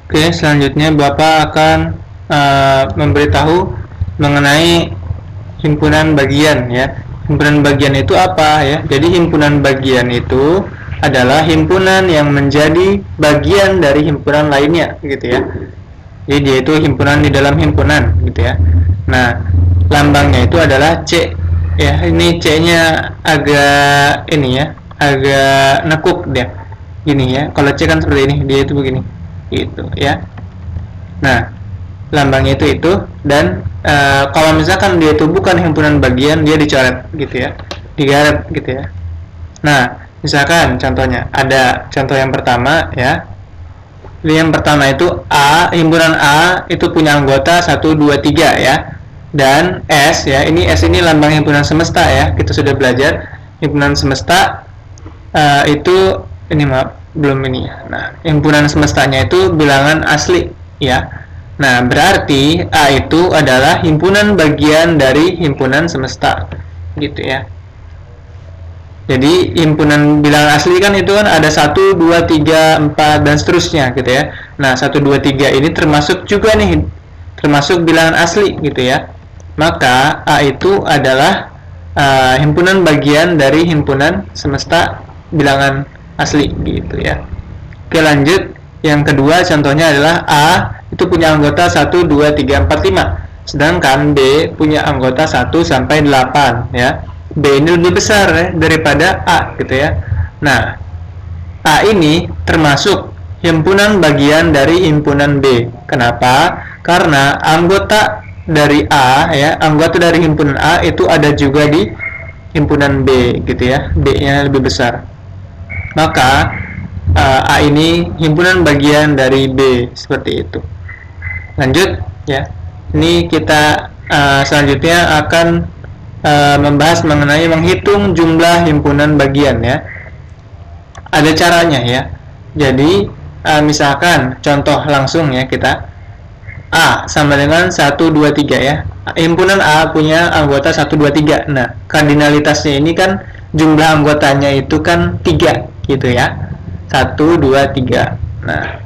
Oke, selanjutnya Bapak akan memberitahu mengenai himpunan bagian ya. Himpunan bagian itu apa ya? Jadi himpunan bagian itu adalah himpunan yang menjadi bagian dari himpunan lainnya gitu ya. Jadi dia itu himpunan di dalam himpunan gitu ya. Nah, lambangnya itu adalah C ya. Ini C-nya agak ini ya, agak nekuk dia. Gini ya. Kalau C kan seperti ini, dia itu begini. Gitu ya. Nah, lambangnya itu dan kalau misalkan dia itu bukan himpunan bagian, dia dicoret gitu ya, digaret gitu ya. Nah, misalkan contohnya ada contoh yang pertama ya. Yang pertama itu A, himpunan A itu punya anggota 1 2 3 ya. Dan S ya, S ini lambang himpunan semesta ya. Kita sudah belajar himpunan semesta itu ini maaf belum ini ya. Nah, himpunan semestanya itu bilangan asli ya. Nah, berarti A itu adalah himpunan bagian dari himpunan semesta gitu ya. Jadi himpunan bilangan asli kan itu kan ada 1, 2, 3, 4 dan seterusnya gitu ya. Nah, 1 2 3 ini termasuk juga nih, termasuk bilangan asli gitu ya. Maka A itu adalah himpunan bagian dari himpunan semesta bilangan asli gitu ya. Oke, lanjut. Yang kedua contohnya adalah A itu punya anggota 1 2 3 4 5. Sedangkan B punya anggota 1 sampai 8 ya. B ini lebih besar ya, daripada A gitu ya. Nah, A ini termasuk himpunan bagian dari himpunan B. Kenapa? Karena anggota dari A ya, anggota dari himpunan A itu ada juga di himpunan B gitu ya. B-nya lebih besar. Maka A ini himpunan bagian dari B seperti itu. Lanjut ya. Ini kita selanjutnya akan membahas mengenai menghitung jumlah himpunan bagian ya. Ada caranya ya. Jadi misalkan contoh langsung ya kita A sama dengan 1 2 3 ya. Himpunan A punya anggota 1 2 3. Nah, kardinalitasnya ini kan jumlah anggotanya itu kan 3 gitu ya. 1 2 3. Nah,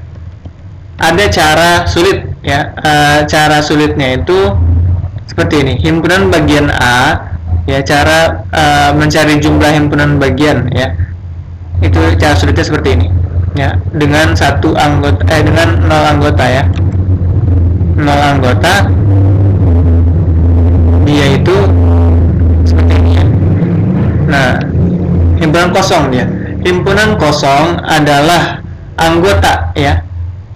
ada cara sulit ya. Cara sulitnya itu seperti ini. Himpunan bagian A ya, cara mencari jumlah himpunan bagian ya, itu cara sulitnya seperti ini ya, dengan satu anggota dengan 0 anggota ya, 0 anggota dia itu seperti ini ya. Nah, himpunan kosong dia, himpunan kosong adalah anggota ya,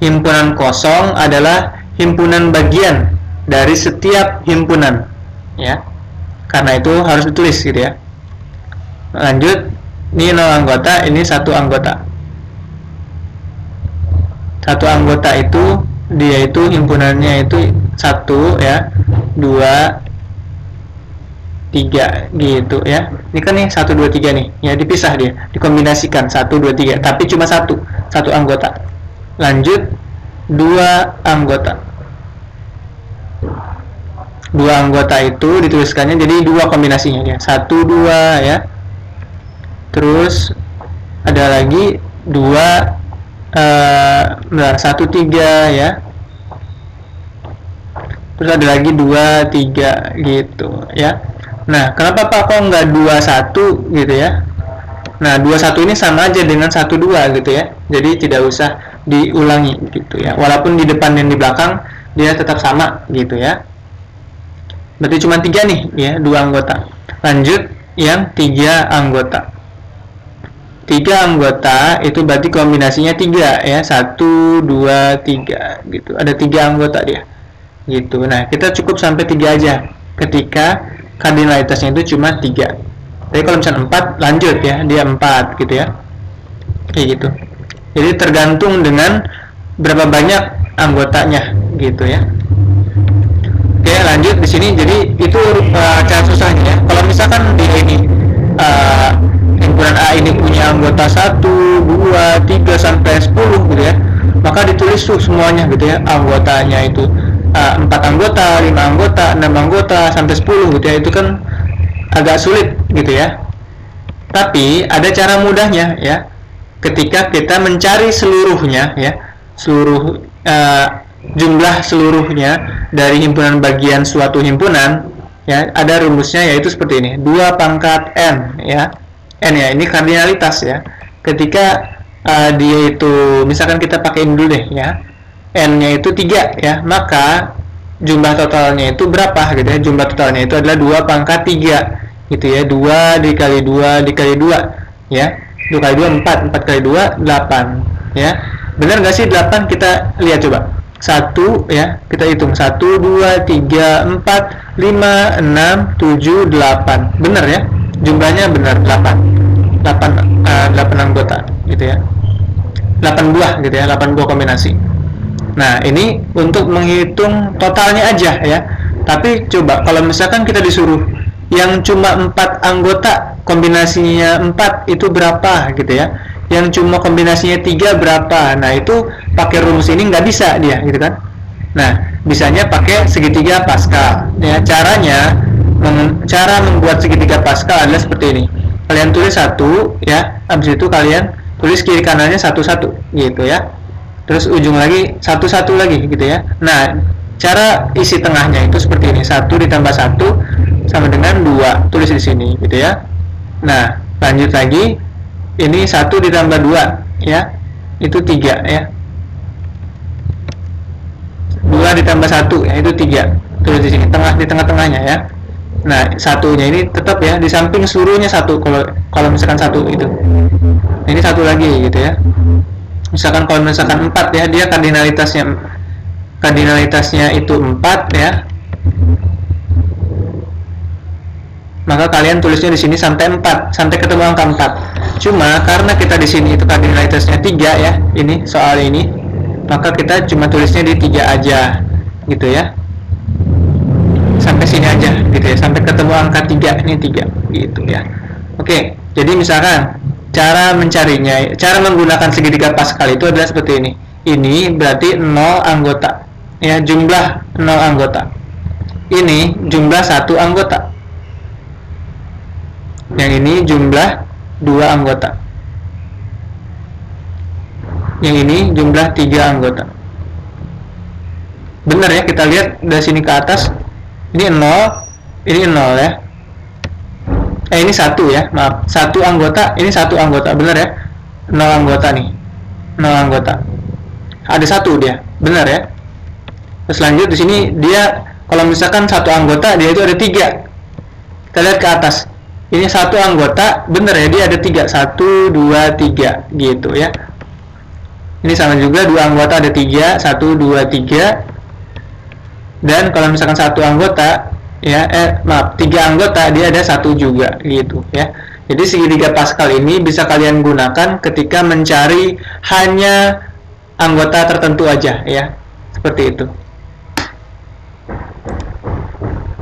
himpunan kosong adalah himpunan bagian dari setiap himpunan ya. Karena itu harus ditulis gitu ya. Lanjut, ini 0 anggota, ini 1 anggota. 1 anggota itu dia itu himpunannya itu 1 ya, 2 3 gitu ya. Ini kan nih 1 2 3 nih, ya dipisah dia, dikombinasikan 1 2 3, tapi cuma satu anggota. Lanjut, 2 anggota. 2 anggota itu dituliskannya jadi 2 kombinasinya dia. 1 2 ya. Terus ada lagi 2 1 3 ya. Terus ada lagi 2 3 gitu ya. Nah, kenapa Pak kok enggak 2 1 gitu ya? Nah, 2 1 ini sama aja dengan 1 2 gitu ya. Jadi tidak usah diulangi gitu ya. Walaupun di depan dan di belakang dia tetap sama gitu ya. Berarti cuma 3 nih ya, 2 anggota. Lanjut yang 3 anggota. 3 anggota itu berarti kombinasinya 3 ya, 1 2 3 gitu. Ada 3 anggota dia. Gitu. Nah, kita cukup sampai 3 aja ketika kardinalitasnya itu cuma 3. Tapi kalau misalnya 4 lanjut ya, dia 4 gitu ya. Kayak gitu. Jadi tergantung dengan berapa banyak anggotanya gitu ya. Oke, lanjut di sini. Jadi itu cara susahnya ya. Kalau misalkan di ini himpunan A ini punya anggota 1, 2, 3 sampai 10 gitu ya. Maka ditulis tuh semuanya gitu ya. Anggotanya itu 4 anggota, 5 anggota, 6 anggota sampai 10 gitu ya. Itu kan agak sulit gitu ya. Tapi ada cara mudahnya ya. Ketika kita mencari seluruhnya ya, seluruh jumlah seluruhnya dari himpunan bagian suatu himpunan, ya, ada rumusnya, yaitu seperti ini: 2 pangkat n, ya. N ya, ini kardinalitas ya. Ketika dia itu, misalkan kita pakai ini dulu deh ya, n-nya itu 3 ya, maka jumlah totalnya itu berapa gitu ya? Jumlah totalnya itu adalah 2 pangkat 3 gitu ya. 2 dikali 2 dikali 2 ya. 2 kali 2 4, 4 kali 2 8 ya. Benar nggak sih 8? Kita lihat coba. 1 ya, kita hitung 1 2 3 4 5 6 7 8. Benar ya? Jumlahnya benar 8 anggota gitu ya, 8 buah gitu ya, 8 buah kombinasi. Nah, ini untuk menghitung totalnya aja ya. Tapi coba kalau misalkan kita disuruh yang cuma 4 anggota kombinasinya 4 itu berapa gitu ya, yang cuma kombinasinya 3 berapa. Nah, itu pakai rumus ini nggak bisa dia gitu kan. Nah, bisanya pakai segitiga Pascal ya. Cara membuat segitiga Pascal adalah seperti ini: kalian tulis 1 ya, habis itu kalian tulis kiri kanannya 1 gitu ya, terus ujung lagi 1 lagi gitu ya. Nah, cara isi tengahnya itu seperti ini: 1 ditambah 1 sama dengan 2, tulis di sini gitu ya. Nah, lanjut lagi, ini 1 ditambah 2 ya, itu 3 ya. 2 ditambah 1 ya, itu 3, tulis di sini, di tengah-tengahnya ya. Nah, satunya ini tetap ya di samping seluruhnya 1, kalau misalkan 1 itu. Ini 1 lagi gitu ya. Misalkan kalau misalkan 4 ya, dia kardinalitasnya itu 4 ya. Maka kalian tulisnya di sini sampai 4, sampai ketemu angka 4. Cuma karena kita di sini itu kardinalitasnya 3 ya, ini soal ini, maka kita cuma tulisnya di 3 aja gitu ya. Sampai sini aja gitu ya, sampai ketemu angka 3, ini 3 gitu ya. Oke, jadi misalkan cara mencarinya, cara menggunakan segitiga Pascal itu adalah seperti ini. Ini berarti 0 anggota ya, jumlah 0 anggota. Ini jumlah 1 anggota. Yang ini jumlah 2 anggota. Yang ini jumlah 3 anggota. Benar ya, kita lihat dari sini ke atas. Ini 0, ini 0 ya. Ini 1 ya, maaf. 1 anggota, ini 1 anggota, benar ya? 0 anggota nih. 0 anggota. Ada 1 dia, benar ya? Terus lanjut di sini dia kalau misalkan 1 anggota, dia itu ada 3. Kita lihat ke atas. Ini 1 anggota, benar ya, dia ada 3. 1 2 3 gitu ya. Ini sama juga 2 anggota ada 3, 1 2 3. Dan kalau misalkan 1 anggota ya, 3 anggota, dia ada 1 juga gitu ya. Jadi segitiga Pascal ini bisa kalian gunakan ketika mencari hanya anggota tertentu aja ya, seperti itu.